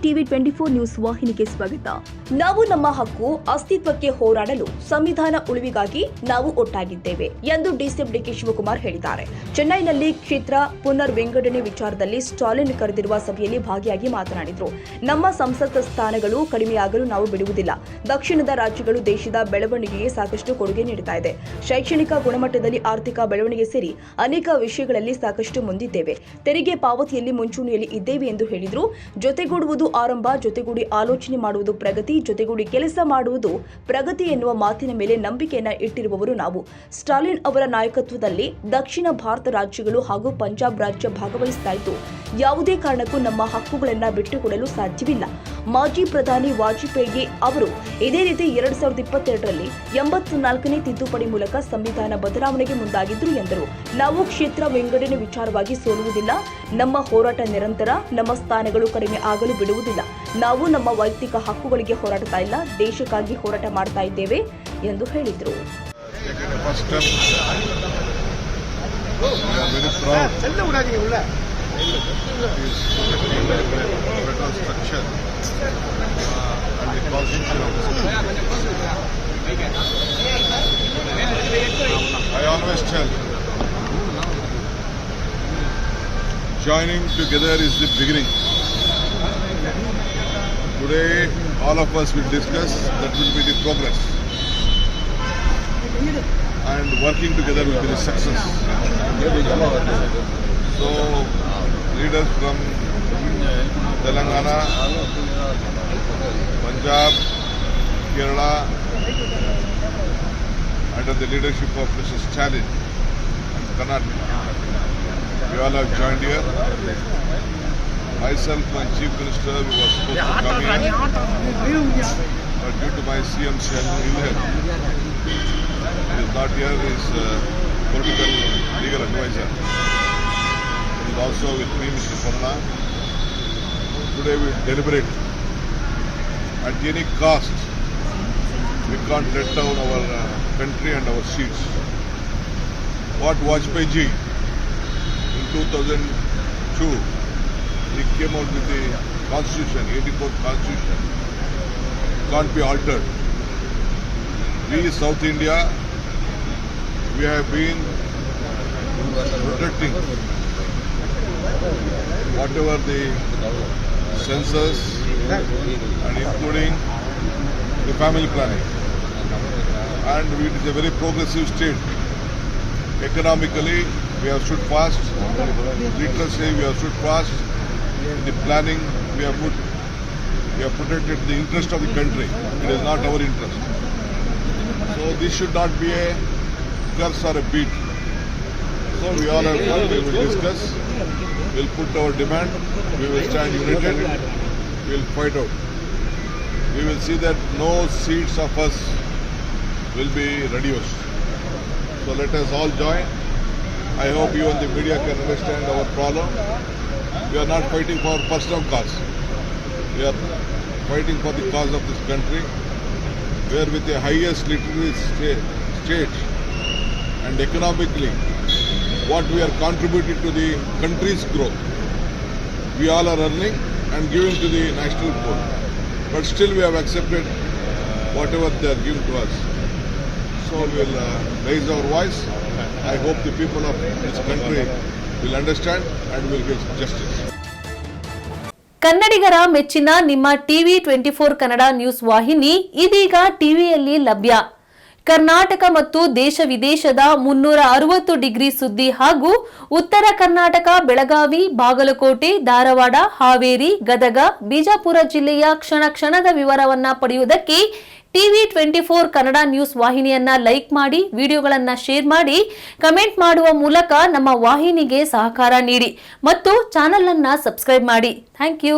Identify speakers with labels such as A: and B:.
A: TV 24 news ವಾಹಿನಿಗೆ ಸ್ವಾಗತ. ನಾವು ನಮ್ಮ ಹಕ್ಕು ಅಸ್ತಿತ್ವಕ್ಕೆ ಹೋರಾಡಲು ಸಂವಿಧಾನ ಉಳಿವಿಗಾಗಿ ನಾವು ಒಟ್ಟಾಗಿದ್ದೇವೆ ಎಂದು ಡಿಸಿಎಂ ಡಿಕೆ ಶಿವಕುಮಾರ್ ಹೇಳಿದ್ದಾರೆ. ಚೆನ್ನೈನಲ್ಲಿ ಕ್ಷೇತ್ರ ಪುನರ್ ವಿಂಗಡಣೆ ವಿಚಾರದಲ್ಲಿ ಸ್ಟಾಲಿನ್ ಕರೆದಿರುವ ಸಭೆಯಲ್ಲಿ ಭಾಗಿಯಾಗಿ ಮಾತನಾಡಿದರು. ನಮ್ಮ ಸಂಸತ್ ಸ್ಥಾನಗಳು ಕಡಿಮೆಯಾಗಲು ನಾವು ಬಿಡುವುದಿಲ್ಲ. ದಕ್ಷಿಣದ ರಾಜ್ಯಗಳು ದೇಶದ ಬೆಳವಣಿಗೆಗೆ ಸಾಕಷ್ಟು ಕೊಡುಗೆ ನೀಡುತ್ತಾ ಇದೆ. ಶೈಕ್ಷಣಿಕ ಗುಣಮಟ್ಟದಲ್ಲಿ ಆರ್ಥಿಕ ಬೆಳವಣಿಗೆ ಸೇರಿ ಅನೇಕ ವಿಷಯಗಳಲ್ಲಿ ಸಾಕಷ್ಟು ಮುಂದಿದ್ದೇವೆ. ತೆರಿಗೆ ಪಾವತಿಯಲ್ಲಿ ಮುಂಚೂಣಿಯಲ್ಲಿ ಇದ್ದೇವೆ ಎಂದು ಹೇಳಿದರು. ಜೊತೆಗೂಡುವುದು ಆರಂಭ, ಜೊತೆಗೂಡಿ ಆಲೋಚನೆ ಮಾಡುವುದು ಪ್ರಗತಿ, ಜೊತೆಗೂಡಿ ಕೆಲಸ ಮಾಡುವುದು ಪ್ರಗತಿ ಎನ್ನುವ ಮಾತಿನ ಮೇಲೆ ನಂಬಿಕೆಯನ್ನ ಇಟ್ಟಿರುವವರು ನಾವು. ಸ್ಟಾಲಿನ್ ಅವರ ನಾಯಕತ್ವದಲ್ಲಿ ದಕ್ಷಿಣ ಭಾರತ ರಾಜ್ಯಗಳು ಹಾಗೂ ಪಂಜಾಬ್ ರಾಜ್ಯ ಭಾಗವಹಿಸ್ತಾ ಇದ್ದು ಯಾವುದೇ ಕಾರಣಕ್ಕೂ ನಮ್ಮ ಹಕ್ಕುಗಳನ್ನು ಬಿಟ್ಟುಕೊಡಲು ಸಾಧ್ಯವಿಲ್ಲ. ಮಾಜಿ ಪ್ರಧಾನಿ ವಾಜಪೇಯಿ ಅವರು ಇದೇ ರೀತಿ 2022ರಲ್ಲಿ 84ನೇ ತಿದ್ದುಪಡಿ ಮೂಲಕ ಸಂವಿಧಾನ ಬದಲಾವಣೆಗೆ ಮುಂದಾಗಿದ್ದರು ಎಂದರು. ನಾವು ಕ್ಷೇತ್ರ ವಿಂಗಡಣೆ ವಿಚಾರವಾಗಿ ಸೋಲುವುದಿಲ್ಲ. ನಮ್ಮ ಹೋರಾಟ ನಿರಂತರ. ನಮ್ಮ ಸ್ಥಾನಗಳು ಕಡಿಮೆ ಆಗಲು ಬಿಡುವುದಿಲ್ಲ. ನಾವು ನಮ್ಮ ವೈಯಕ್ತಿಕ ಹಕ್ಕುಗಳಿಗೆ ಹೋರಾಡ್ತಾ ಇಲ್ಲ, ದೇಶಕ್ಕಾಗಿ ಹೋರಾಟ ಮಾಡ್ತಾ ಇದ್ದೇವೆ ಎಂದು ಹೇಳಿದರು.
B: I always tell, joining together is the beginning. Today, all of us will discuss, that will be the progress. And working together will be the success. So, leaders from Telangana, Punjab, Kerala, under the leadership of Mr. Stalin and Karnataka, we all have joined here. Myself, my Chief Minister, we were supposed to come here, but due to my CM's ill health, he is not here. He is political legal advisor. He is also with me, Mr. Panna. Today we deliberate. At any cost, we can't let down our country and our seats. What Vajpayee ji in 2002, he came out with the constitution, 84th constitution, can't be altered. We, South India, we have been protecting whatever the census and including the family planning. And it is a very progressive state. Economically, we have stood fast. Literacy, we have stood fast. In the planning, we have protected the interest of the country. It is not our interest. So this should not be a curse or a beat. So we all have one, we will discuss, we will put our demand, we will stand united, we will fight out. We will see that no seats of us will be reduced. So let us all join. I hope you and the media can understand our problem. We are not fighting for personal cause. We are fighting for the cause of this country, where with the highest literacy state and economically, what we are contributing to the country's growth, we all are earning and giving to the national poor. But still we have accepted whatever they are giving to us. So we will raise our voice. I hope the people of this country will understand and will get justice.
C: ಕನ್ನಡಿಗರ ಮೆಚ್ಚಿನ ನಿಮ್ಮ TV 24 Kannada news ವಾಹಿನಿ ಇದೀಗ ಟಿವಿಯಲ್ಲಿ ಲಭ್ಯ. ಕರ್ನಾಟಕ ಮತ್ತು ದೇಶ ವಿದೇಶದ 360 ಡಿಗ್ರಿ ಸುದ್ದಿ ಹಾಗೂ ಉತ್ತರ ಕರ್ನಾಟಕ, ಬೆಳಗಾವಿ, ಬಾಗಲಕೋಟೆ, ಧಾರವಾಡ, ಹಾವೇರಿ, ಗದಗ, ಬಿಜಾಪುರ ಜಿಲ್ಲೆಯ ಕ್ಷಣ ಕ್ಷಣದ ವಿವರವನ್ನ ಪಡೆಯುವುದಕ್ಕೆ ಟಿವಿ 24 ಕನ್ನಡ ನ್ಯೂಸ್ ವಾಹಿನಿಯನ್ನ ಲೈಕ್ ಮಾಡಿ, ವಿಡಿಯೋಗಳನ್ನ ಶೇರ್ ಮಾಡಿ, ಕಮೆಂಟ್ ಮಾಡುವ ಮೂಲಕ ನಮ್ಮ ವಾಹಿನಿಗೆ ಸಹಕಾರ ನೀಡಿ ಮತ್ತು ಚಾನೆಲ್ ಅನ್ನ ಸಬ್ಸ್ಕ್ರೈಬ್ ಮಾಡಿ. Thank you.